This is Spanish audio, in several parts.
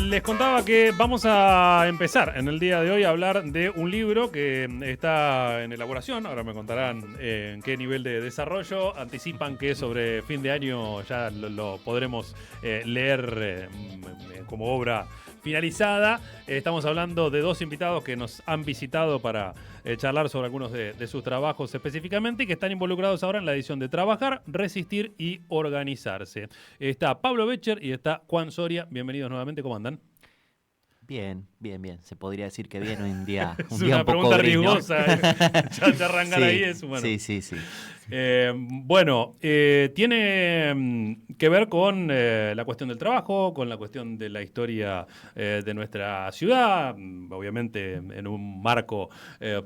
Les contaba que vamos a empezar en el día de hoy a hablar de un libro que está en elaboración. Ahora me contarán en qué nivel de desarrollo. Anticipan que sobre fin de año ya lo podremos leer como obra finalizada. Estamos hablando de dos invitados que nos han visitado para charlar sobre algunos de sus trabajos específicamente y que están involucrados ahora en la edición de Trabajar, Resistir y Organizarse. Está Pablo Becher y está Juan Soria. Bienvenidos nuevamente, ¿cómo andan? Bien. Se podría decir que bien hoy en día, Es un día una un poco pregunta gris, ¿no? riesgosa. Ya arrancar ahí Sí, es bueno. sí. Tiene que ver con la cuestión del trabajo, con la cuestión de la historia de nuestra ciudad, obviamente en un marco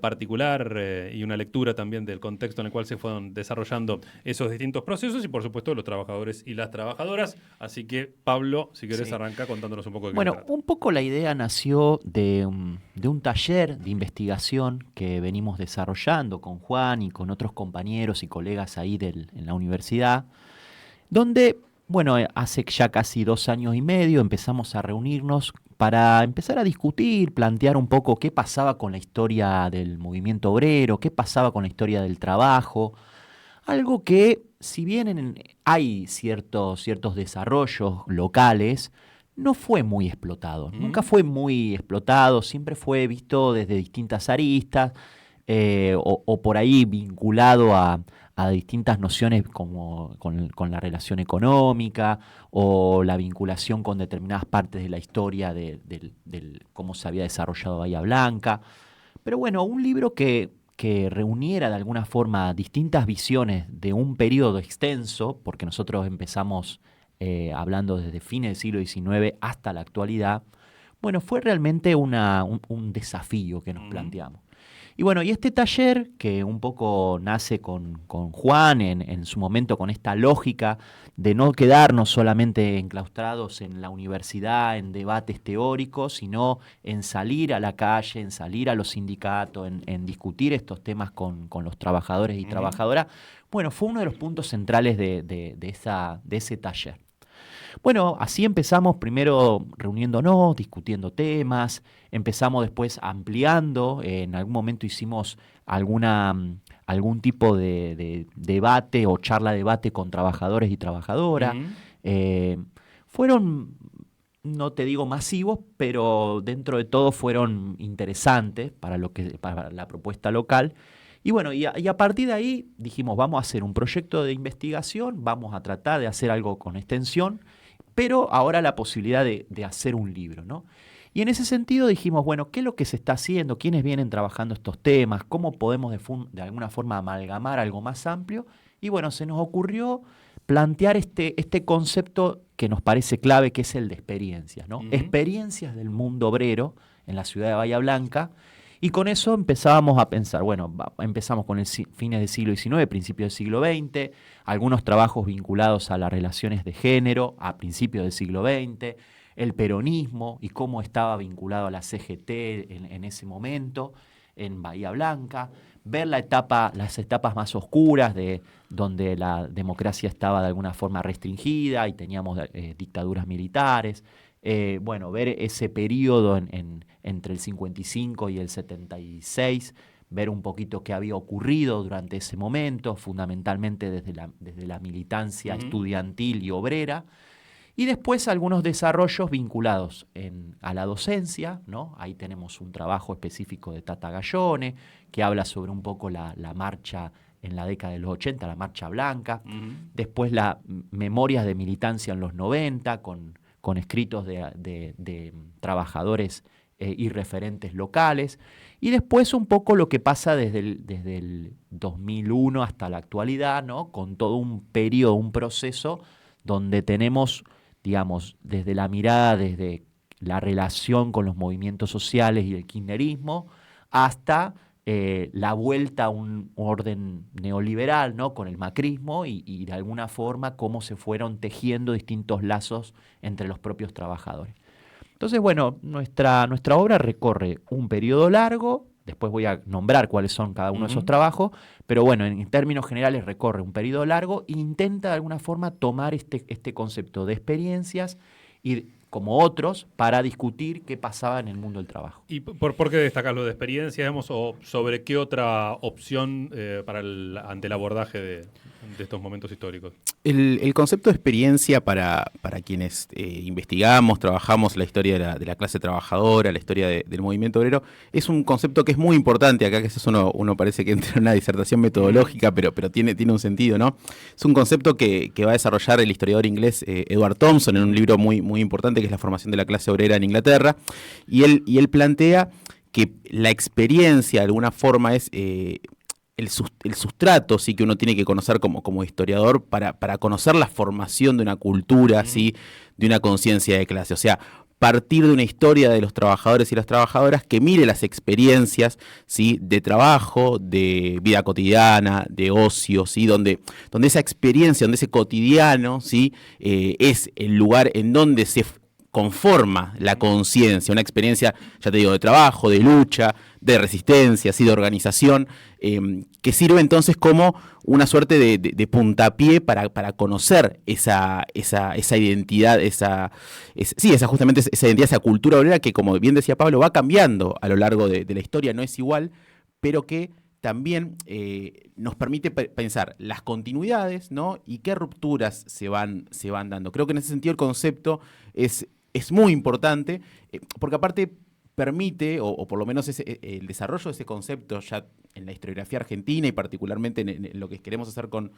particular y una lectura también del contexto en el cual se fueron desarrollando esos distintos procesos y por supuesto los trabajadores y las trabajadoras. Así que Pablo, si querés Sí. arranca contándonos un poco de qué se Bueno, trata. un poco la idea nació de un taller de investigación que venimos desarrollando con Juan y con otros compañeros y colegas ahí en la universidad, donde, bueno, hace ya casi 2 años y medio empezamos a reunirnos para empezar a discutir, plantear un poco qué pasaba con la historia del movimiento obrero, qué pasaba con la historia del trabajo. Algo que, si bien hay ciertos desarrollos locales, no fue muy explotado. Nunca fue muy explotado, siempre fue visto desde distintas aristas o por ahí vinculado a distintas nociones como con la relación económica o la vinculación con determinadas partes de la historia del cómo se había desarrollado Bahía Blanca. Pero bueno, un libro que reuniera de alguna forma distintas visiones de un periodo extenso, porque nosotros empezamos hablando desde fines del siglo XIX hasta la actualidad, bueno, fue realmente un desafío que nos planteamos. Y bueno, y este taller, que un poco nace con Juan en su momento con esta lógica de no quedarnos solamente enclaustrados en la universidad, en debates teóricos, sino en salir a la calle, en salir a los sindicatos, en discutir estos temas con los trabajadores y trabajadoras, bueno, fue uno de los puntos centrales de ese taller. Bueno, así empezamos primero reuniéndonos, discutiendo temas, empezamos después ampliando, en algún momento hicimos algún tipo de debate o charla debate con trabajadores y trabajadoras. Eh, fueron, no te digo masivos, pero dentro de todo fueron interesantes para la propuesta local. Y bueno, y a partir de ahí dijimos, vamos a hacer un proyecto de investigación, vamos a tratar de hacer algo con extensión, pero ahora la posibilidad de hacer un libro, ¿no? Y en ese sentido dijimos, bueno, ¿qué es lo que se está haciendo? ¿Quiénes vienen trabajando estos temas? ¿Cómo podemos de alguna forma amalgamar algo más amplio? Y bueno, se nos ocurrió plantear este concepto que nos parece clave, que es el de experiencias, ¿no? Experiencias del mundo obrero en la ciudad de Bahía Blanca. Y con eso empezábamos a pensar, bueno, empezamos con fines del siglo XIX, principios del siglo XX, algunos trabajos vinculados a las relaciones de género a principios del siglo XX, el peronismo y cómo estaba vinculado a la CGT en ese momento en Bahía Blanca, ver las etapas más oscuras de donde la democracia estaba de alguna forma restringida y teníamos dictaduras militares. Bueno, ver ese periodo entre el 55 y el 76, ver un poquito qué había ocurrido durante ese momento, fundamentalmente desde la militancia estudiantil y obrera, y después algunos desarrollos vinculados a la docencia, ¿no? Ahí tenemos un trabajo específico de Tata Gallone, que habla sobre un poco la marcha en la década de los 80, la Marcha Blanca. Después las memorias de militancia en los 90, con escritos de trabajadores y referentes locales. Y después un poco lo que pasa desde el 2001 hasta la actualidad, ¿no? Con todo un periodo, un proceso donde tenemos, digamos, desde la mirada, desde la relación con los movimientos sociales y el kirchnerismo, hasta la vuelta a un orden neoliberal, ¿no? Con el macrismo y de alguna forma cómo se fueron tejiendo distintos lazos entre los propios trabajadores. Entonces, bueno, nuestra obra recorre un periodo largo, después voy a nombrar cuáles son cada uno de esos trabajos, pero bueno, en términos generales recorre un periodo largo e intenta de alguna forma tomar este concepto de experiencias y como otros para discutir qué pasaba en el mundo del trabajo. ¿Y por qué destacas lo de experiencia, digamos, o sobre qué otra opción ante el abordaje de estos momentos históricos? El concepto de experiencia para quienes investigamos, trabajamos la historia de la clase trabajadora, la historia del movimiento obrero, es un concepto que es muy importante. Acá que eso uno parece que entra en una disertación metodológica, pero tiene un sentido, ¿no? Es un concepto que va a desarrollar el historiador inglés Edward Thompson en un libro muy importante que es La formación de la clase obrera en Inglaterra, y él plantea que la experiencia de alguna forma es el sustrato, sí, que uno tiene que conocer como historiador para conocer la formación de una cultura, ¿sí? De una conciencia de clase. O sea, partir de una historia de los trabajadores y las trabajadoras que mire las experiencias, ¿sí? De trabajo, de vida cotidiana, de ocio, ¿sí? Donde esa experiencia, donde ese cotidiano, ¿sí? Es el lugar en donde se conforma la conciencia, una experiencia, ya te digo, de trabajo, de lucha, de resistencia, ¿sí? De organización, que sirve entonces como una suerte de puntapié para conocer esa identidad, justamente esa identidad, esa cultura obrera que, como bien decía Pablo, va cambiando a lo largo de la historia, no es igual, pero que también nos permite pensar las continuidades, ¿no? Y qué rupturas se van dando. Creo que en ese sentido el concepto es muy importante, porque aparte permite, o por lo menos el desarrollo de ese concepto ya en la historiografía argentina y particularmente en lo que queremos hacer con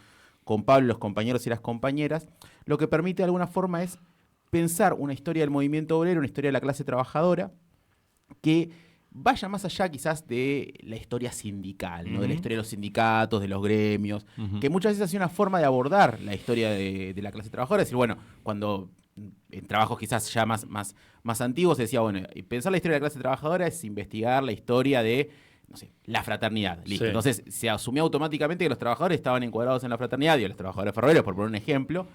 Pablo, los compañeros y las compañeras, lo que permite de alguna forma es pensar una historia del movimiento obrero, una historia de la clase trabajadora, que vaya más allá quizás de la historia sindical, ¿no? De la historia de los sindicatos, de los gremios, que muchas veces ha sido una forma de abordar la historia de la clase trabajadora, es decir, bueno, cuando en trabajos quizás ya más antiguos se decía, bueno, pensar la historia de la clase trabajadora es investigar la historia de, no sé, la fraternidad, listo. Sí. Entonces se asumió automáticamente que los trabajadores estaban encuadrados en la fraternidad y los trabajadores ferroviarios, por poner un ejemplo,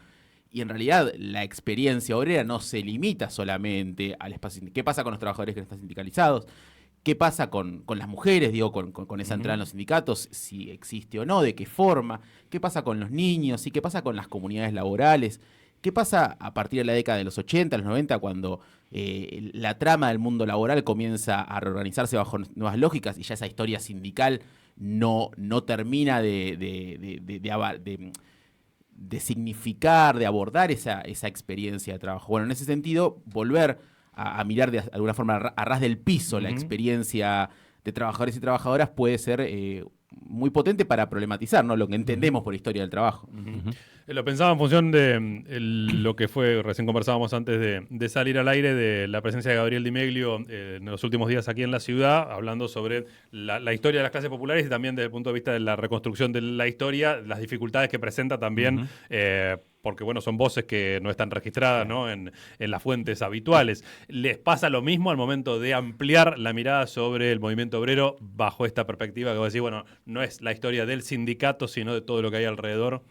y en realidad la experiencia obrera no se limita solamente al espacio. ¿Qué pasa con los trabajadores que no están sindicalizados? ¿Qué pasa con las mujeres, digo, con esa entrada en los sindicatos, si existe o no, de qué forma? ¿Qué pasa con los niños? ¿Y qué pasa con las comunidades laborales? ¿Qué pasa a partir de la década de los 80, los 90, cuando la trama del mundo laboral comienza a reorganizarse bajo nuevas lógicas y ya esa historia sindical no termina de significar, de abordar esa experiencia de trabajo? Bueno, en ese sentido, volver a mirar de alguna forma a ras del piso la experiencia de trabajadores y trabajadoras puede ser muy potente para problematizar, ¿no? Lo que entendemos por historia del trabajo. Lo pensaba en función de lo que fue, recién conversábamos antes de salir al aire, de la presencia de Gabriel Di Meglio en los últimos días aquí en la ciudad, hablando sobre la historia de las clases populares y también desde el punto de vista de la reconstrucción de la historia, las dificultades que presenta también porque bueno, son voces que no están registradas, ¿no? En las fuentes habituales. ¿Les pasa lo mismo al momento de ampliar la mirada sobre el movimiento obrero bajo esta perspectiva que vos decís, bueno, no es la historia del sindicato, sino de todo lo que hay alrededor?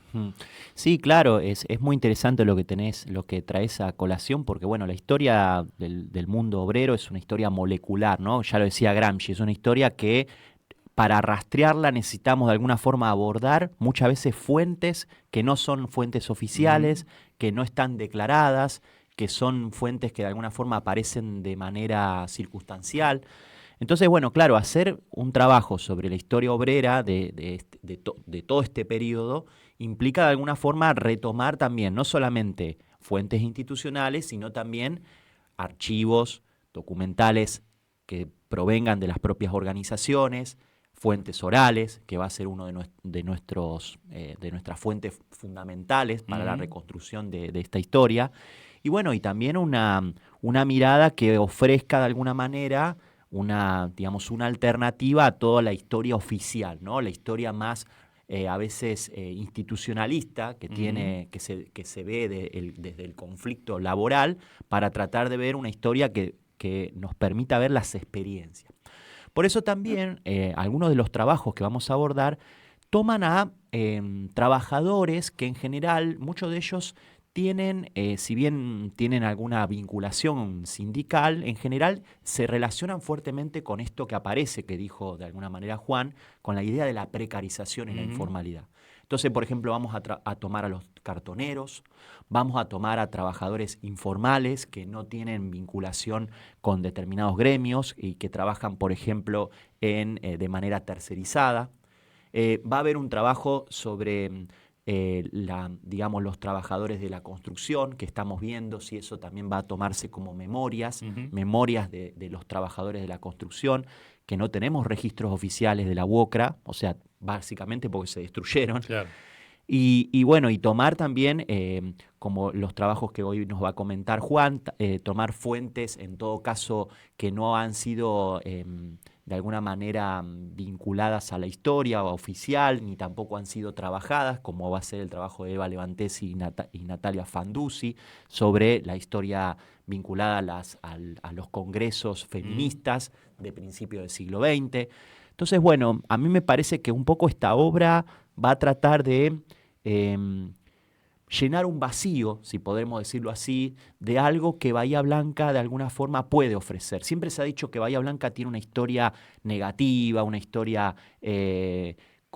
Sí, claro, es muy interesante lo que traes a colación, porque bueno, la historia del mundo obrero es una historia molecular, ¿no? Ya lo decía Gramsci, es una historia que para rastrearla necesitamos de alguna forma abordar muchas veces fuentes que no son fuentes oficiales, que no están declaradas, que son fuentes que de alguna forma aparecen de manera circunstancial. Entonces, bueno, claro, hacer un trabajo sobre la historia obrera de todo este periodo implica de alguna forma retomar también no solamente fuentes institucionales, sino también archivos, documentales que provengan de las propias organizaciones, fuentes orales, que va a ser uno de nuestras fuentes fundamentales para la reconstrucción de esta historia. Y bueno, y también una mirada que ofrezca de alguna manera una alternativa a toda la historia oficial, ¿no? La historia más a veces institucionalista que se ve desde el conflicto laboral, para tratar de ver una historia que nos permita ver las experiencias. Por eso también algunos de los trabajos que vamos a abordar toman a trabajadores que en general, muchos de ellos tienen, si bien tienen alguna vinculación sindical, en general se relacionan fuertemente con esto que aparece, que dijo de alguna manera Juan, con la idea de la precarización y la informalidad. Entonces, por ejemplo, vamos a tomar a los cartoneros, vamos a tomar a trabajadores informales que no tienen vinculación con determinados gremios y que trabajan, por ejemplo, de manera tercerizada. Va a haber un trabajo sobre digamos, los trabajadores de la construcción, que estamos viendo si eso también va a tomarse como memorias, memorias de los trabajadores de la construcción, que no tenemos registros oficiales de la UOCRA, o sea, básicamente porque se destruyeron. Claro. Y bueno, y tomar también, como los trabajos que hoy nos va a comentar Juan, tomar fuentes, en todo caso, que no han sido de alguna manera vinculadas a la historia oficial, ni tampoco han sido trabajadas, como va a ser el trabajo de Eva Levantesi y Natalia Fanduzzi, sobre la historia vinculada a los congresos feministas de principios del siglo XX. Entonces, bueno, a mí me parece que un poco esta obra va a tratar de llenar un vacío, si podemos decirlo así, de algo que Bahía Blanca de alguna forma puede ofrecer. Siempre se ha dicho que Bahía Blanca tiene una historia negativa, una historia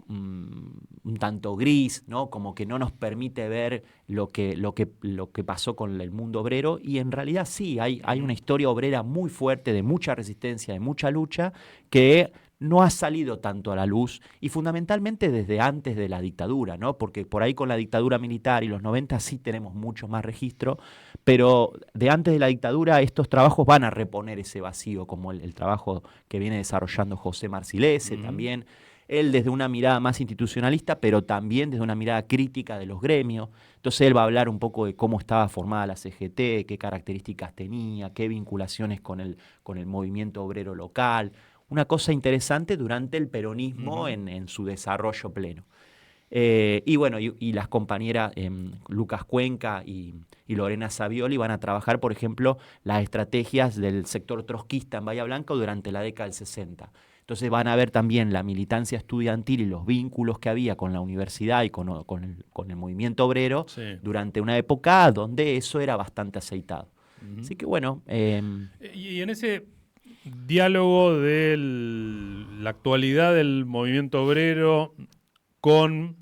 un tanto gris, ¿no? Como que no nos permite ver lo que pasó con el mundo obrero, y en realidad sí, hay una historia obrera muy fuerte, de mucha resistencia, de mucha lucha, que no ha salido tanto a la luz, y fundamentalmente desde antes de la dictadura, ¿no? Porque por ahí con la dictadura militar y los 90 sí tenemos mucho más registro, pero de antes de la dictadura estos trabajos van a reponer ese vacío, como el trabajo que viene desarrollando José Marcilese también, él desde una mirada más institucionalista, pero también desde una mirada crítica de los gremios. Entonces él va a hablar un poco de cómo estaba formada la CGT, qué características tenía, qué vinculaciones con el movimiento obrero local. Una cosa interesante durante el peronismo en su desarrollo pleno. Y bueno, y las compañeras Lucas Cuenca y Lorena Savioli van a trabajar, por ejemplo, las estrategias del sector trotskista en Bahía Blanca durante la década del 60. Entonces van a ver también la militancia estudiantil y los vínculos que había con la universidad y con el movimiento obrero durante una época donde eso era bastante aceitado. Así que bueno. Y en ese diálogo de la actualidad del movimiento obrero con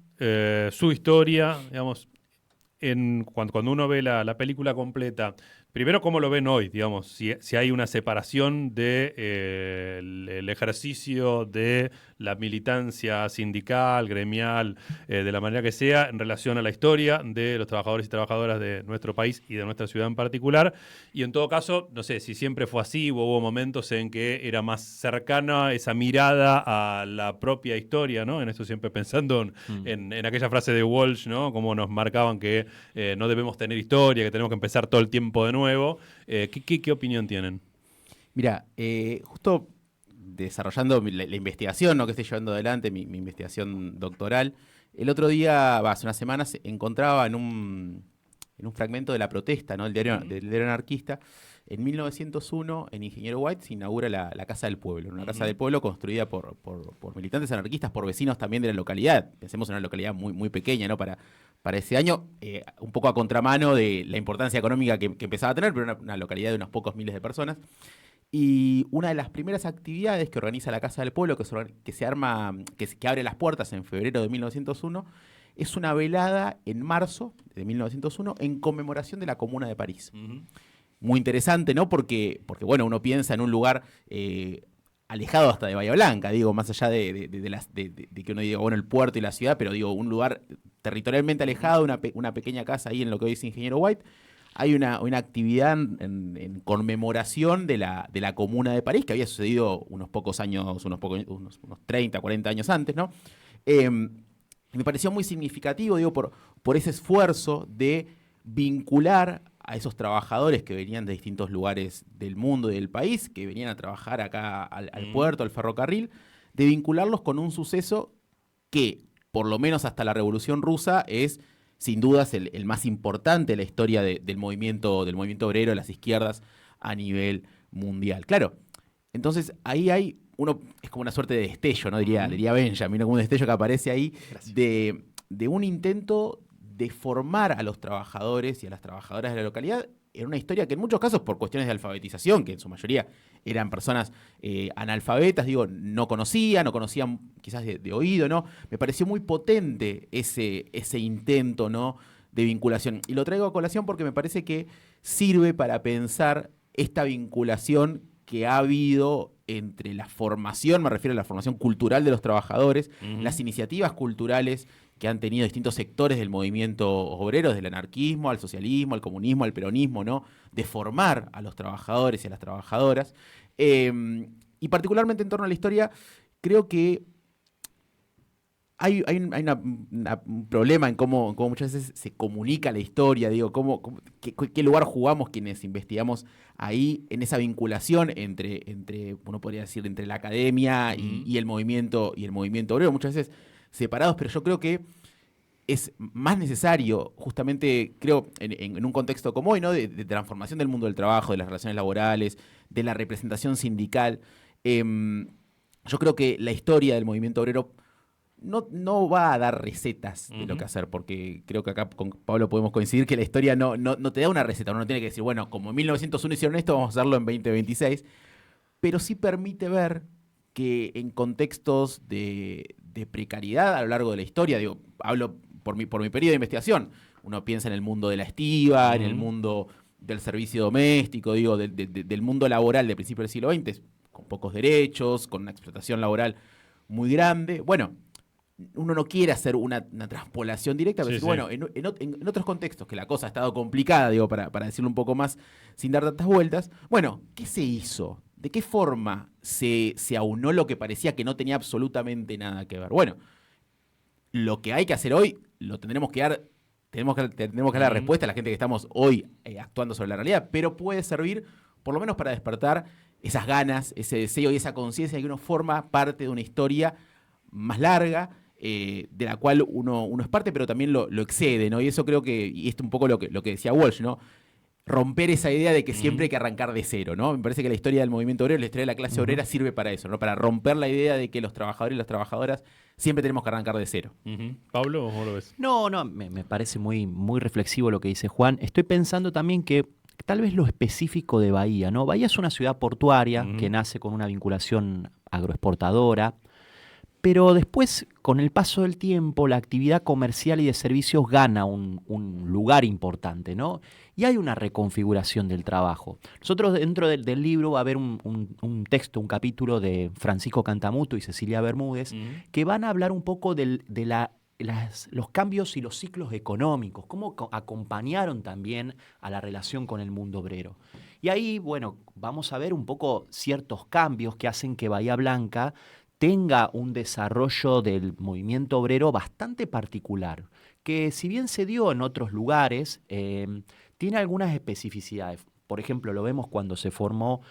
su historia, digamos, cuando uno ve la película completa, primero, ¿cómo lo ven hoy? Digamos, si hay una separación el ejercicio de la militancia sindical, gremial, de la manera que sea, en relación a la historia de los trabajadores y trabajadoras de nuestro país y de nuestra ciudad en particular. Y en todo caso, no sé si siempre fue así o hubo momentos en que era más cercana esa mirada a la propia historia, ¿no? En esto siempre pensando en aquella frase de Walsh, ¿no? Como nos marcaban que no debemos tener historia, que tenemos que empezar todo el tiempo de nuevo. ¿Qué opinión tienen? Mira, justo desarrollando la investigación, ¿no?, que estoy llevando adelante, mi investigación doctoral, el otro día, hace unas semanas, encontraba en un fragmento de La Protesta, ¿no?, del diario anarquista. En 1901, en Ingeniero White, se inaugura la Casa del Pueblo, una Casa del Pueblo construida por militantes anarquistas, por vecinos también de la localidad. Pensemos en una localidad muy, muy pequeña, ¿no?, para ese año, un poco a contramano de la importancia económica que empezaba a tener, pero una localidad de unos pocos miles de personas. Y una de las primeras actividades que organiza la Casa del Pueblo, que abre las puertas en febrero de 1901, es una velada en marzo de 1901 en conmemoración de la Comuna de París. Muy interesante, ¿no? Porque bueno, uno piensa en un lugar alejado hasta de Bahía Blanca, digo, más allá de que uno diga, bueno, el puerto y la ciudad, pero digo, un lugar territorialmente alejado, una pequeña casa ahí en lo que hoy es Ingeniero White. Hay una actividad en conmemoración de la Comuna de París, que había sucedido unos 30, 40 años antes, ¿no? Me pareció muy significativo, digo, por ese esfuerzo de vincular a esos trabajadores que venían de distintos lugares del mundo y del país, que venían a trabajar acá al puerto, al ferrocarril, de vincularlos con un suceso que, por lo menos hasta la Revolución Rusa, es sin dudas el más importante de la historia del movimiento obrero de las izquierdas a nivel mundial. Claro, entonces ahí es como una suerte de destello, ¿no? Diría Benjamin, como un destello que aparece ahí de un intento de formar a los trabajadores y a las trabajadoras de la localidad en una historia que en muchos casos por cuestiones de alfabetización, que en su mayoría eran personas analfabetas, digo, no conocían quizás de oído, ¿no? Me pareció muy potente ese intento, ¿no?, de vinculación. Y lo traigo a colación porque me parece que sirve para pensar esta vinculación que ha habido entre la formación, me refiero a la formación cultural de los trabajadores, las iniciativas culturales que han tenido distintos sectores del movimiento obrero, desde el anarquismo al socialismo, al comunismo, al peronismo, ¿no?, de formar a los trabajadores y a las trabajadoras. Y particularmente en torno a la historia, creo que hay un problema en cómo muchas veces se comunica la historia, digo, qué lugar jugamos quienes investigamos ahí en esa vinculación entre uno podría decir, entre la academia y el movimiento obrero, muchas veces separados, pero yo creo que es más necesario, justamente, creo, en un contexto como hoy, ¿no?, de transformación del mundo del trabajo, de las relaciones laborales, de la representación sindical. Yo creo que la historia del movimiento obrero no va a dar recetas de lo que hacer, porque creo que acá con Pablo podemos coincidir que la historia no te da una receta. Uno no tiene que decir, bueno, como en 1901 hicieron esto, vamos a hacerlo en 2026. Pero sí permite ver que en contextos de precariedad a lo largo de la historia, digo, hablo por mi periodo de investigación, uno piensa en el mundo de la estiva, en el mundo del servicio doméstico, digo, del mundo laboral de principios del siglo XX, con pocos derechos, con una explotación laboral muy grande. Bueno, uno no quiere hacer una transpolación directa, pero bueno, en otros contextos que la cosa ha estado complicada, digo, para decirlo un poco más sin dar tantas vueltas, bueno, ¿qué se hizo? ¿De qué forma se aunó lo que parecía que no tenía absolutamente nada que ver? Bueno, lo que hay que hacer hoy, lo tendremos que dar, tenemos que dar la respuesta a la gente que estamos hoy actuando sobre la realidad, pero puede servir por lo menos para despertar esas ganas, ese deseo y esa conciencia de que uno forma parte de una historia más larga, de la cual uno es parte, pero también lo excede, ¿no? Y eso creo que, y esto un poco lo que decía Walsh, ¿no?, romper esa idea de que siempre hay que arrancar de cero, ¿no? Me parece que la historia del movimiento obrero, la historia de la clase obrera sirve para eso, ¿no?, para romper la idea de que los trabajadores y las trabajadoras siempre tenemos que arrancar de cero. Pablo, ¿cómo lo ves? No, me parece muy, muy reflexivo lo que dice Juan. Estoy pensando también que tal vez lo específico de Bahía, ¿no? Bahía es una ciudad portuaria que nace con una vinculación agroexportadora, pero después, con el paso del tiempo, la actividad comercial y de servicios gana un lugar importante, ¿no? Y hay una reconfiguración del trabajo. Nosotros dentro del libro va a haber un texto, un capítulo de Francisco Cantamuto y Cecilia Bermúdez, que van a hablar un poco de los cambios y los ciclos económicos, cómo acompañaron también a la relación con el mundo obrero. Y ahí, bueno, vamos a ver un poco ciertos cambios que hacen que Bahía Blanca tenga un desarrollo del movimiento obrero bastante particular, que si bien se dio en otros lugares, tiene algunas especificidades. Por ejemplo, lo vemos cuando se formó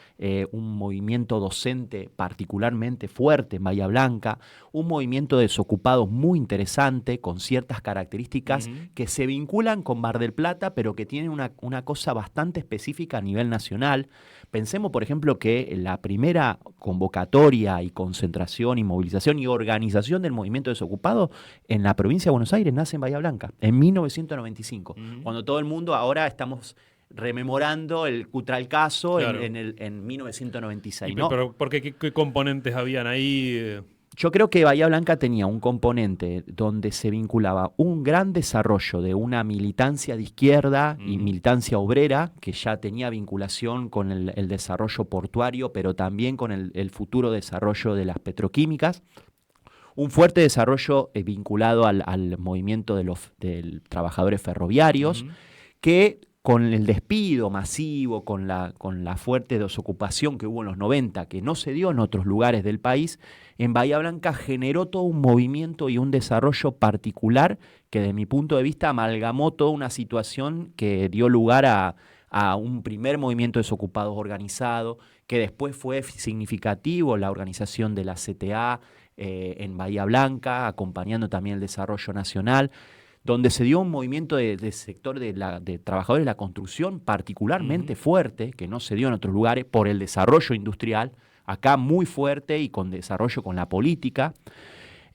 un movimiento docente particularmente fuerte en Bahía Blanca, un movimiento de desocupados muy interesante, con ciertas características que se vinculan con Mar del Plata, pero que tienen una cosa bastante específica a nivel nacional. Pensemos, por ejemplo, que la primera convocatoria y concentración y movilización y organización del movimiento desocupado en la provincia de Buenos Aires nace en Bahía Blanca, en 1995, cuando todo el mundo ahora estamos rememorando el Cutralcaso, claro, en 1996, ¿no? Pero ¿qué componentes habían ahí? Yo creo que Bahía Blanca tenía un componente donde se vinculaba un gran desarrollo de una militancia de izquierda y militancia obrera, que ya tenía vinculación con el desarrollo portuario, pero también con el futuro desarrollo de las petroquímicas. Un fuerte desarrollo vinculado al movimiento de los trabajadores ferroviarios, que con el despido masivo, con la fuerte desocupación que hubo en los 90, que no se dio en otros lugares del país, en Bahía Blanca generó todo un movimiento y un desarrollo particular que, desde mi punto de vista, amalgamó toda una situación que dio lugar a un primer movimiento de desocupados organizado, que después fue significativo la organización de la CTA en Bahía Blanca, acompañando también el desarrollo nacional, donde se dio un movimiento de sector de trabajadores de la construcción particularmente fuerte, que no se dio en otros lugares, por el desarrollo industrial, acá muy fuerte y con desarrollo con la política.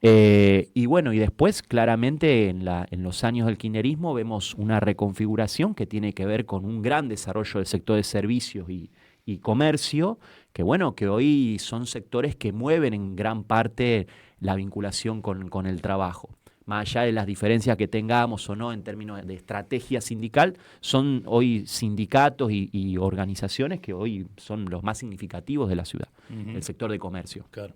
Y bueno, y después claramente en los años del kirchnerismo vemos una reconfiguración que tiene que ver con un gran desarrollo del sector de servicios y comercio, que bueno, que hoy son sectores que mueven en gran parte la vinculación con el trabajo. Más allá de las diferencias que tengamos o no en términos de estrategia sindical, son hoy sindicatos y organizaciones que hoy son los más significativos de la ciudad, el sector de comercio. Claro.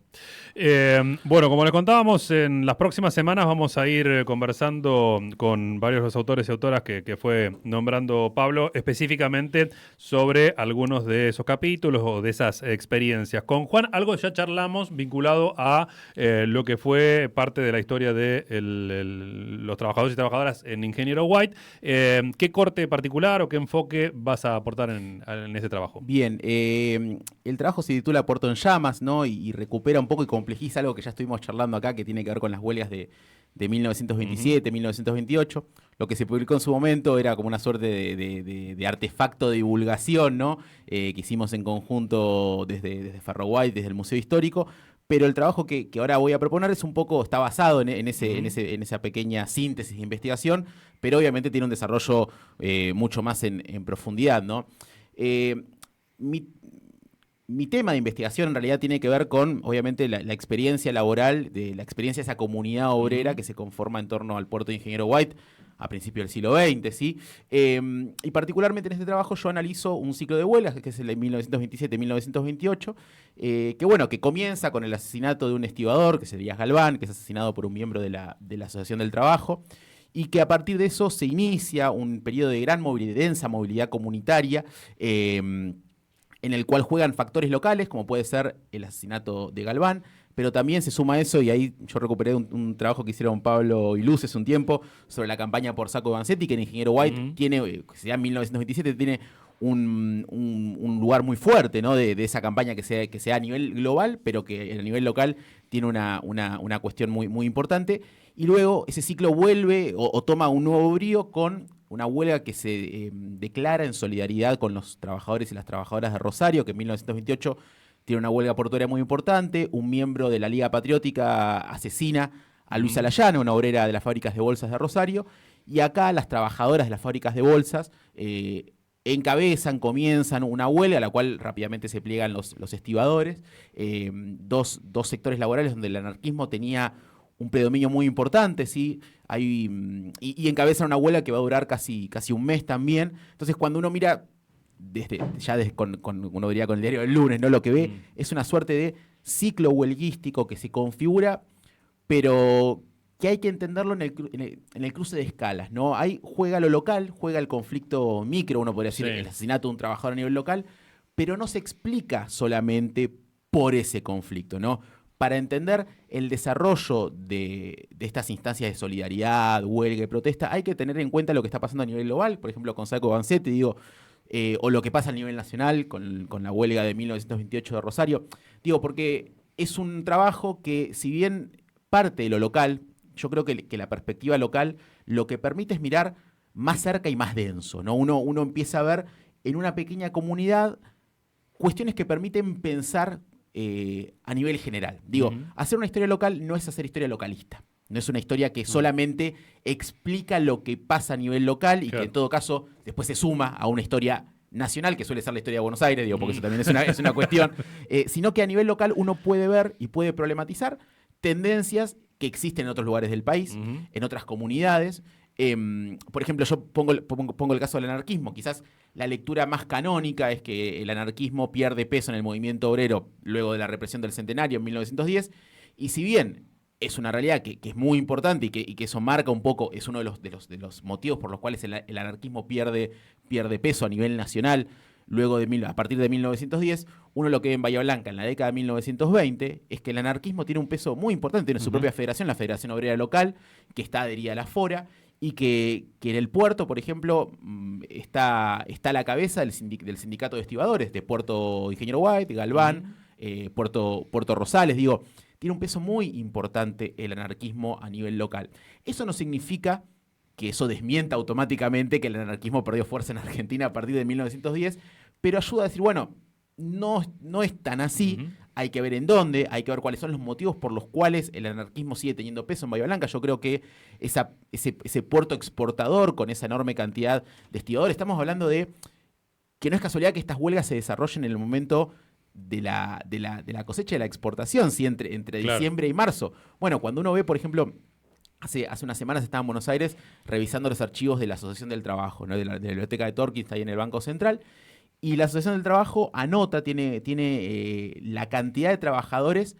Bueno, como les contábamos, en las próximas semanas vamos a ir conversando con varios de los autores y autoras que fue nombrando Pablo, específicamente sobre algunos de esos capítulos o de esas experiencias. Con Juan, algo ya charlamos vinculado a lo que fue parte de la historia de los trabajadores y trabajadoras en Ingeniero White. ¿Qué corte particular o qué enfoque vas a aportar en ese trabajo? Bien, el trabajo se titula Puerto en Llamas, ¿no? Y recupera un poco y complejiza algo que ya estuvimos charlando acá, que tiene que ver con las huelgas de 1927, 1928. Lo que se publicó en su momento era como una suerte de artefacto de divulgación, ¿no? Que hicimos en conjunto desde Ferro White, desde el Museo Histórico. Pero el trabajo que ahora voy a proponer es un poco, está basado en esa pequeña síntesis de investigación, pero obviamente tiene un desarrollo mucho más en profundidad, ¿no? Mi tema de investigación en realidad tiene que ver con, obviamente, la experiencia laboral, la experiencia de esa comunidad obrera que se conforma en torno al puerto de Ingeniero White a principios del siglo XX, ¿sí? Y particularmente en este trabajo yo analizo un ciclo de huelgas, que es el de 1927-1928, que comienza con el asesinato de un estibador, que es Elías Galván, que es asesinado por un miembro de la Asociación del Trabajo, y que a partir de eso se inicia un periodo de gran movilidad, de densa movilidad comunitaria, en el cual juegan factores locales, como puede ser el asesinato de Galván, pero también se suma eso, y ahí yo recuperé un trabajo que hicieron Pablo y Luz hace un tiempo, sobre la campaña por Sacco Vanzetti, que en Ingeniero White tiene, que se llama 1927, tiene un lugar muy fuerte, ¿no? de esa campaña que sea a nivel global, pero que a nivel local tiene una cuestión muy, muy importante. Y luego ese ciclo vuelve o toma un nuevo brío con una huelga que se declara en solidaridad con los trabajadores y las trabajadoras de Rosario, que en 1928 tiene una huelga portuaria muy importante. Un miembro de la Liga Patriótica asesina a Luisa Layana, una obrera de las fábricas de bolsas de Rosario, y acá las trabajadoras de las fábricas de bolsas comienzan una huelga a la cual rápidamente se pliegan los estibadores, dos sectores laborales donde el anarquismo tenía un predominio muy importante, ¿sí? Y encabezan una huelga que va a durar casi un mes también. Entonces, cuando uno mira, uno diría con el diario del lunes, ¿no? Lo que ve es una suerte de ciclo huelguístico que se configura, pero que hay que entenderlo en el cruce de escalas, ¿no? Ahí juega lo local, juega el conflicto micro, uno podría decir, el asesinato de un trabajador a nivel local, pero no se explica solamente por ese conflicto, ¿no? Para entender el desarrollo de estas instancias de solidaridad, huelga y protesta, hay que tener en cuenta lo que está pasando a nivel global, por ejemplo, con Sacco Vanzetti, o lo que pasa a nivel nacional con la huelga de 1928 de Rosario. Porque es un trabajo que, si bien parte de lo local, yo creo que la perspectiva local lo que permite es mirar más cerca y más denso, ¿no? Uno empieza a ver en una pequeña comunidad cuestiones que permiten pensar a nivel general. Hacer una historia local no es hacer historia localista. No es una historia que solamente explica lo que pasa a nivel local y que en todo caso después se suma a una historia nacional, que suele ser la historia de Buenos Aires, porque eso también es una cuestión, sino que a nivel local uno puede ver y puede problematizar tendencias que existen en otros lugares del país, en otras comunidades. Por ejemplo, yo pongo el caso del anarquismo. Quizás la lectura más canónica es que el anarquismo pierde peso en el movimiento obrero luego de la represión del centenario en 1910, y si bien es una realidad que es muy importante y que eso marca un poco, es uno de los motivos por los cuales el anarquismo pierde peso a nivel nacional a partir de 1910, uno lo que ve en Bahía Blanca en la década de 1920 es que el anarquismo tiene un peso muy importante, tiene su propia federación, la Federación Obrera Local, que está adherida a la FORA, y que en el puerto, por ejemplo, está a la cabeza del sindicato de estibadores, de Puerto Ingeniero White, Galván, Puerto Rosales. Tiene un peso muy importante el anarquismo a nivel local. Eso no significa que eso desmienta automáticamente que el anarquismo perdió fuerza en Argentina a partir de 1910, pero ayuda a decir, bueno, no es tan así. hay que ver en dónde, hay que ver cuáles son los motivos por los cuales el anarquismo sigue teniendo peso en Bahía Blanca. Yo creo que ese puerto exportador con esa enorme cantidad de estibadores, estamos hablando de que no es casualidad que estas huelgas se desarrollen en el momento de la cosecha de la exportación, ¿sí? entre Claro. diciembre y marzo. Bueno, cuando uno ve, por ejemplo, hace unas semanas estaba en Buenos Aires revisando los archivos de la Asociación del Trabajo, ¿no? de la biblioteca de Torquín, está ahí en el Banco Central, y la Asociación del Trabajo anota, tiene la cantidad de trabajadores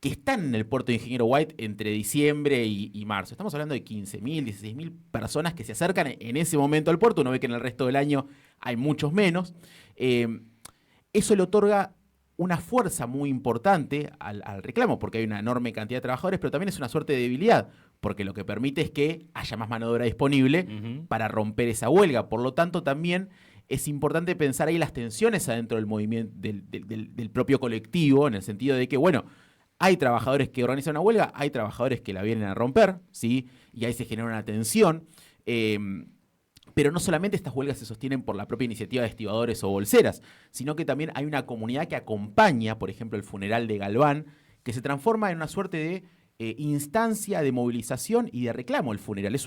que están en el puerto de Ingeniero White entre diciembre y marzo. Estamos hablando de 15.000, 16.000 personas que se acercan en ese momento al puerto. Uno ve que en el resto del año hay muchos menos. Eso le otorga una fuerza muy importante al reclamo, porque hay una enorme cantidad de trabajadores, pero también es una suerte de debilidad, porque lo que permite es que haya más mano de obra disponible para romper esa huelga. Por lo tanto, también es importante pensar ahí las tensiones adentro del movimiento, del propio colectivo, en el sentido de que, bueno, hay trabajadores que organizan una huelga, hay trabajadores que la vienen a romper, ¿sí? Y ahí se genera una tensión. Pero no solamente estas huelgas se sostienen por la propia iniciativa de estibadores o bolseras, sino que también hay una comunidad que acompaña, por ejemplo, el funeral de Galván, que se transforma en una suerte de instancia de movilización y de reclamo. El funeral es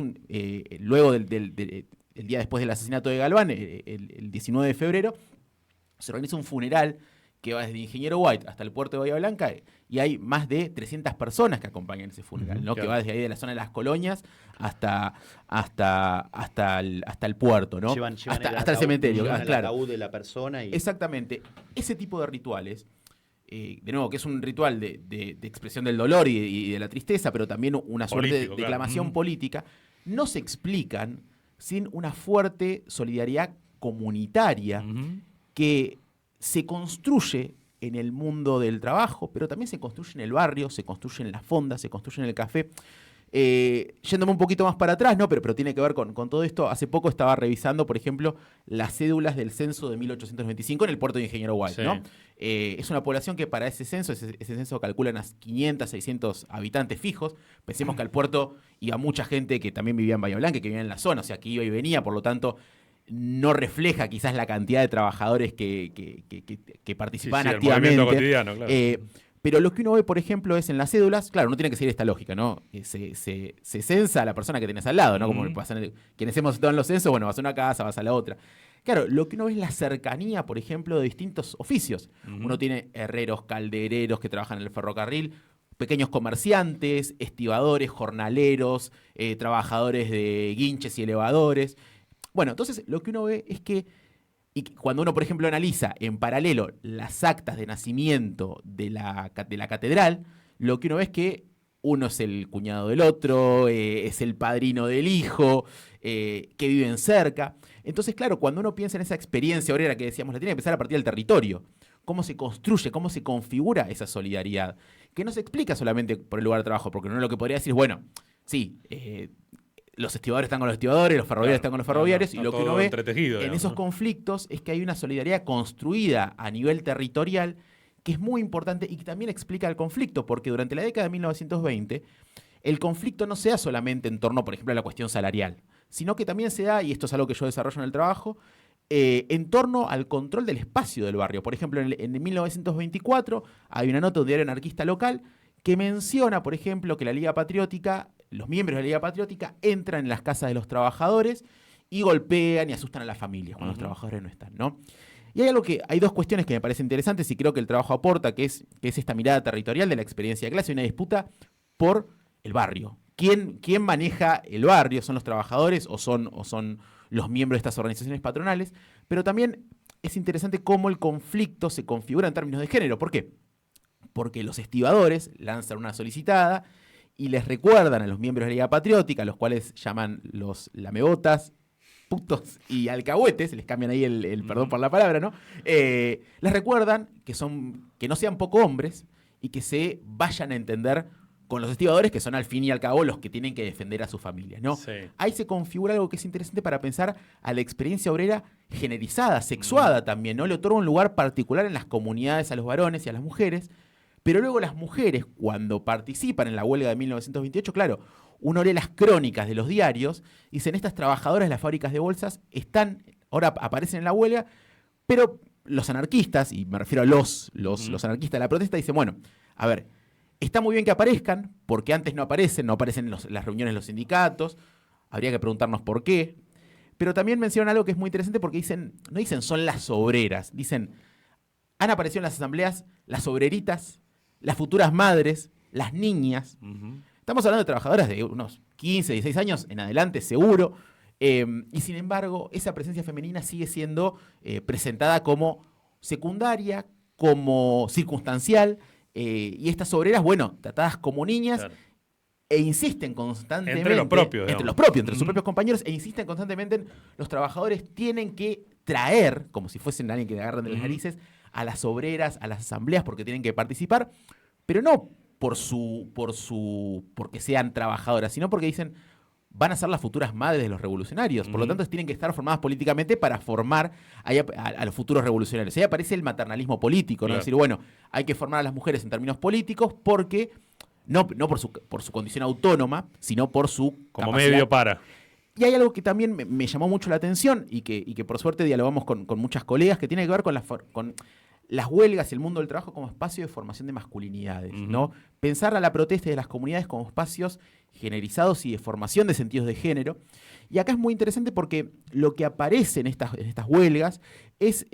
luego el día después del asesinato de Galván, el 19 de febrero, se organiza un funeral que va desde Ingeniero White hasta el puerto de Bahía Blanca, y hay más de 300 personas que acompañan ese funeral, ¿no? Claro. Que va desde ahí de la zona de las colonias hasta el puerto, ¿no? Llevan hasta el cementerio, llevan el claro. ataúd de la persona y... Exactamente. Ese tipo de rituales, de nuevo, que es un ritual de expresión del dolor y de la tristeza, pero también una suerte Político, de claro. declamación política, no se explican sin una fuerte solidaridad comunitaria que se construye en el mundo del trabajo, pero también se construye en el barrio, se construye en la fonda, se construye en el café. Yéndome un poquito más para atrás, ¿no? Pero tiene que ver con todo esto. Hace poco estaba revisando, por ejemplo, las cédulas del censo de 1895 en el puerto de Ingeniero White, Sí. ¿no? Es una población que para ese censo calcula unas 500, 600 habitantes fijos. Pensemos que al puerto iba mucha gente que también vivía en Bahía Blanca, que vivía en la zona, o sea, que iba y venía, por lo tanto, no refleja quizás la cantidad de trabajadores que participaban el activamente. movimiento cotidiano, claro. Pero lo que uno ve, por ejemplo, es en las cédulas, claro, no tiene que seguir esta lógica, ¿no? Se censa a la persona que tenés al lado, ¿no? Como pasa quienes hemos estado en los censos, bueno, vas a una casa, vas a la otra. Claro, lo que uno ve es la cercanía, por ejemplo, de distintos oficios. Uno tiene herreros, caldereros que trabajan en el ferrocarril, pequeños comerciantes, estibadores, jornaleros, trabajadores de guinches y elevadores. Bueno, entonces lo que uno ve es que cuando uno, por ejemplo, analiza en paralelo las actas de nacimiento de la catedral, lo que uno ve es que uno es el cuñado del otro, es el padrino del hijo, que viven cerca. Entonces, claro, cuando uno piensa en esa experiencia obrera que decíamos, la tiene que empezar a partir del territorio. Cómo se construye, cómo se configura esa solidaridad. Que no se explica solamente por el lugar de trabajo, porque uno lo que podría decir es, bueno, sí, los estibadores están con los estibadores, los ferroviarios están con los ferroviarios, y lo que uno ve en esos conflictos es que hay una solidaridad construida a nivel territorial que es muy importante y que también explica el conflicto, porque durante la década de 1920 el conflicto no se da solamente en torno, por ejemplo, a la cuestión salarial, sino que también se da, y esto es algo que yo desarrollo en el trabajo, en torno al control del espacio del barrio. Por ejemplo, en 1924 hay una nota de un diario anarquista local que menciona, por ejemplo, que la Liga Patriótica, los miembros de la Liga Patriótica entran en las casas de los trabajadores y golpean y asustan a las familias cuando los trabajadores no están, ¿no? Y hay dos cuestiones que me parecen interesantes y creo que el trabajo aporta, que es esta mirada territorial de la experiencia de clase y una disputa por el barrio. ¿Quién maneja el barrio? ¿Son los trabajadores o son los miembros de estas organizaciones patronales? Pero también es interesante cómo el conflicto se configura en términos de género. ¿Por qué? Porque los estibadores lanzan una solicitada y les recuerdan a los miembros de la Liga Patriótica, los cuales llaman los lamebotas, putos y alcahuetes, les cambian ahí el perdón por la palabra, ¿no? Les recuerdan que no sean poco hombres y que se vayan a entender con los estibadores, que son al fin y al cabo los que tienen que defender a sus familias, ¿no? Sí. Ahí se configura algo que es interesante para pensar a la experiencia obrera generizada, sexuada también, ¿no? Le otorga un lugar particular en las comunidades a los varones y a las mujeres, pero luego las mujeres, cuando participan en la huelga de 1928, claro, uno lee las crónicas de los diarios y dicen, estas trabajadoras de las fábricas de bolsas ahora aparecen en la huelga, pero los anarquistas, y me refiero a los anarquistas de la protesta, dicen, bueno, a ver, está muy bien que aparezcan, porque antes no aparecen en las reuniones de los sindicatos, habría que preguntarnos por qué, pero también mencionan algo que es muy interesante porque no dicen son las obreras, dicen, han aparecido en las asambleas las obreritas, las futuras madres, las niñas. Estamos hablando de trabajadoras de unos 15, 16 años en adelante, seguro, y sin embargo, esa presencia femenina sigue siendo presentada como secundaria, como circunstancial, y estas obreras, bueno, tratadas como niñas, claro, e insisten constantemente entre los propios, entre sus propios compañeros, e insisten constantemente en los trabajadores tienen que traer, como si fuesen alguien que agarran de las narices, a las obreras, a las asambleas, porque tienen que participar, pero no porque sean trabajadoras, sino porque dicen van a ser las futuras madres de los revolucionarios. Por lo tanto, tienen que estar formadas políticamente para formar a los futuros revolucionarios. Ahí aparece el maternalismo político, ¿no? Claro. Es decir, bueno, hay que formar a las mujeres en términos políticos porque, no por su condición autónoma, sino por su como capacidad. Medio para. Y hay algo que también me llamó mucho la atención y que por suerte dialogamos con muchas colegas, que tiene que ver con las huelgas y el mundo del trabajo como espacio de formación de masculinidades, ¿no? Pensar a la protesta y a las comunidades como espacios generizados y de formación de sentidos de género. Y acá es muy interesante porque lo que aparece en estas huelgas es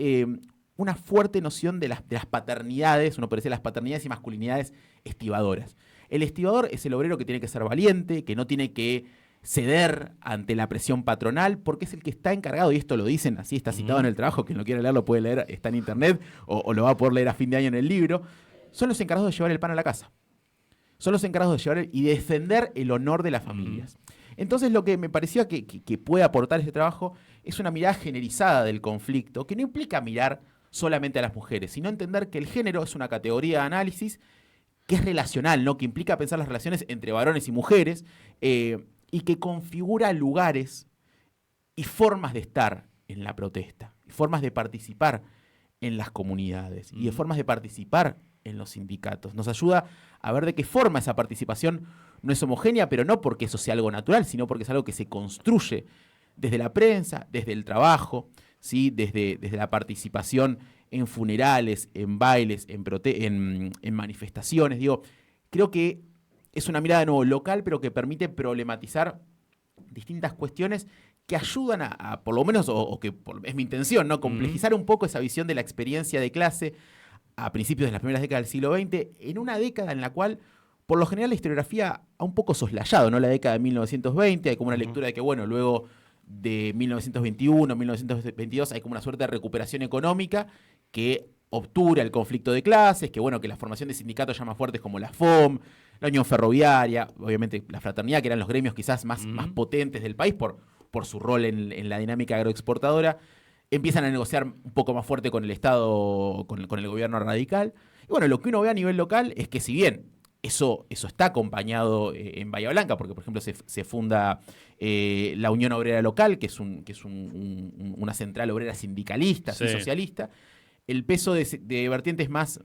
una fuerte noción de las paternidades, uno puede decir las paternidades y masculinidades estivadoras. El estibador es el obrero que tiene que ser valiente, que no tiene que ceder ante la presión patronal, porque es el que está encargado, y esto lo dicen, así está citado en el trabajo, quien lo quiera leer lo puede leer, está en internet, o lo va a poder leer a fin de año en el libro, son los encargados de llevar el pan a la casa. Son los encargados de llevar y defender el honor de las familias. Entonces lo que me parecía que puede aportar este trabajo es una mirada generalizada del conflicto, que no implica mirar solamente a las mujeres, sino entender que el género es una categoría de análisis que es relacional, ¿no? Que implica pensar las relaciones entre varones y mujeres, y que configura lugares y formas de estar en la protesta, y formas de participar en las comunidades, y de formas de participar en los sindicatos. Nos ayuda a ver de qué forma esa participación no es homogénea, pero no porque eso sea algo natural, sino porque es algo que se construye desde la prensa, desde el trabajo, ¿sí? desde la participación en funerales, en bailes, en manifestaciones. Digo, creo que es una mirada de nuevo local, pero que permite problematizar distintas cuestiones que ayudan a por lo menos, es mi intención, ¿no? Complejizar un poco esa visión de la experiencia de clase a principios de las primeras décadas del siglo XX, en una década en la cual, por lo general, la historiografía ha un poco soslayado, ¿no? La década de 1920, hay como una lectura de que, bueno, luego de 1921, 1922, hay como una suerte de recuperación económica que obtura el conflicto de clases, que, bueno, que la formación de sindicatos ya más fuertes como la FOM, la Unión Ferroviaria, obviamente la Fraternidad, que eran los gremios quizás más potentes del país por su rol en la dinámica agroexportadora, empiezan a negociar un poco más fuerte con el Estado, con el gobierno radical. Y bueno, lo que uno ve a nivel local es que si bien eso está acompañado en Bahía Blanca, porque por ejemplo se funda la Unión Obrera Local, que es una central obrera sindicalista, sí, socialista, el peso de vertientes más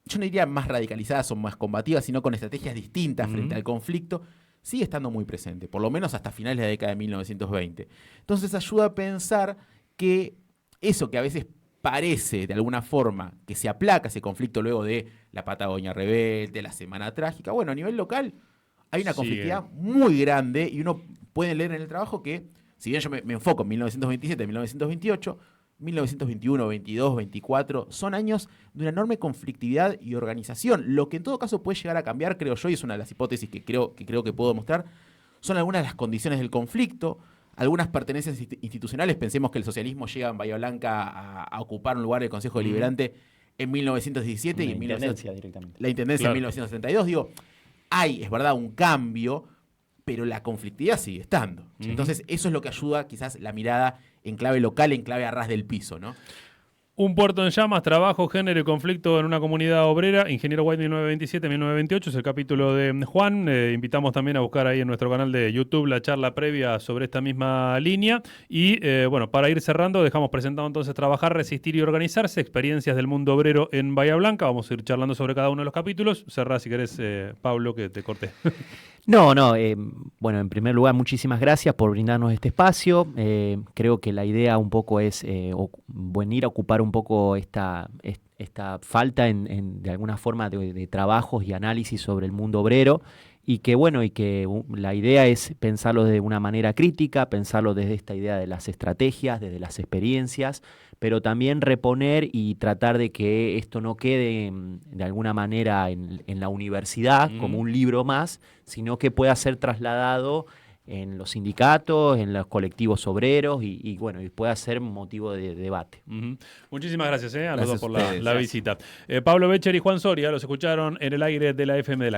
yo no diría más radicalizadas o más combativas, sino con estrategias distintas frente al conflicto, sigue estando muy presente, por lo menos hasta finales de la década de 1920. Entonces ayuda a pensar que eso que a veces parece de alguna forma que se aplaca ese conflicto luego de la Patagonia Rebelde, la Semana Trágica, bueno, a nivel local hay una conflictividad muy grande y uno puede leer en el trabajo que, si bien yo me enfoco en 1927, 1928, 1921, 22, 24, son años de una enorme conflictividad y organización. Lo que en todo caso puede llegar a cambiar, creo yo, y es una de las hipótesis que creo que puedo mostrar, son algunas de las condiciones del conflicto, algunas pertenencias institucionales. Pensemos que el socialismo llega en Bahía Blanca a ocupar un lugar del Consejo Deliberante en 1917 y en directamente. La intendencia en 1932. Digo, es verdad, un cambio, pero la conflictividad sigue estando. Entonces, eso es lo que ayuda quizás la mirada en clave local, en clave a ras del piso, ¿no? Un puerto en llamas, trabajo, género y conflicto en una comunidad obrera. Ingeniero White 1927-1928 es el capítulo de Juan. Invitamos también a buscar ahí en nuestro canal de YouTube la charla previa sobre esta misma línea. Y bueno, para ir cerrando, dejamos presentado entonces Trabajar, Resistir y Organizarse, experiencias del mundo obrero en Bahía Blanca. Vamos a ir charlando sobre cada uno de los capítulos. Cerrá si querés, Pablo, que te corté. No, bueno, en primer lugar, muchísimas gracias por brindarnos este espacio. Creo que la idea un poco es venir a ocupar un poco esta falta de alguna forma de trabajos y análisis sobre el mundo obrero y que la idea es pensarlo de una manera crítica, pensarlo desde esta idea de las estrategias, desde las experiencias, pero también reponer y tratar de que esto no quede de alguna manera en la universidad como un libro más, sino que pueda ser trasladado en los sindicatos, en los colectivos obreros y pueda ser motivo de debate. Muchísimas gracias a los dos por la Gracias. visita. Pablo Becher y Juan Soria los escucharon en el aire de la FM de la